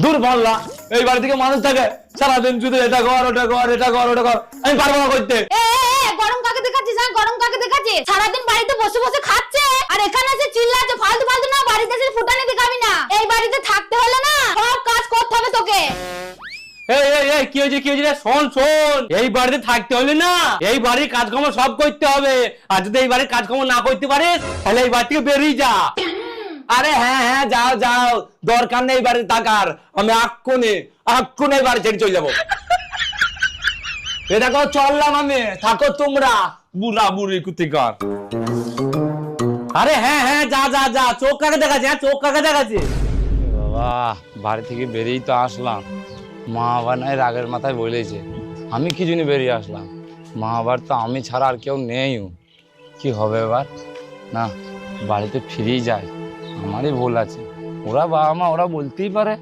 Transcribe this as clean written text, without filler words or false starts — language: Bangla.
দূর বললা এই বাড়ি থেকে মানুষ থাকে সারাদিন শুধু এটা কর ওটা কর এটা কর ওটা কর, আমি পারবো না করতে। গরম কাকে দেখাচ্ছিস? হ্যাঁ, গরম কাকে দেখাচ্ছিস? সারাদিন বাড়িতে বসে বসে খাচ্ছে আর এখানে এসে চিল্লাচ্ছে ফালতু ফালতু। না, বাড়িতে এসে ফুটানি দেখাবি না। এই বাড়িতে থাকতে হলে না সব কাজ করতে হবে তোকে। এই কি হয়েছে কি হয়েছে রে? শোন শোন, এই বাড়িতে থাকতে হলে না এই বাড়ির কাজকর্ম সব করতে হবে। আর যদি এই বাড়ির কাজকর্ম না করতে পারিস তাহলে এই বাড়ি থেকে বেরিয়ে যা। আরে হ্যাঁ হ্যাঁ যাও যাও, দরকার নেই বাড়িতে থাকার, আমি এক্ষুনি এই বাড়ি ছেড়ে চলে যাবো। এটা কথা চললাম আমি, থাকো তোমরা বুড়া বুড়ি কুতিকার। আরে হ্যাঁ হ্যাঁ যা যা যা, চোখ কাকে দেখাচ্ছে? হ্যাঁ চোখ কাকে দেখাচ্ছে? বাবা বাড়ি থেকে বেরিয়েই তো আসলাম, মা আবার নাই রাগের মাথায় বলেছে, আমি কি জন্য বেরিয়ে আসলাম? মা আবার তো আমি ছাড়া আর কেউ নেই, কি হবে এবার? না, বাড়িতে ফিরেই যায়, আমারই ভুল আছে। ওরা বাবা মা ওরা বলতেই পারে।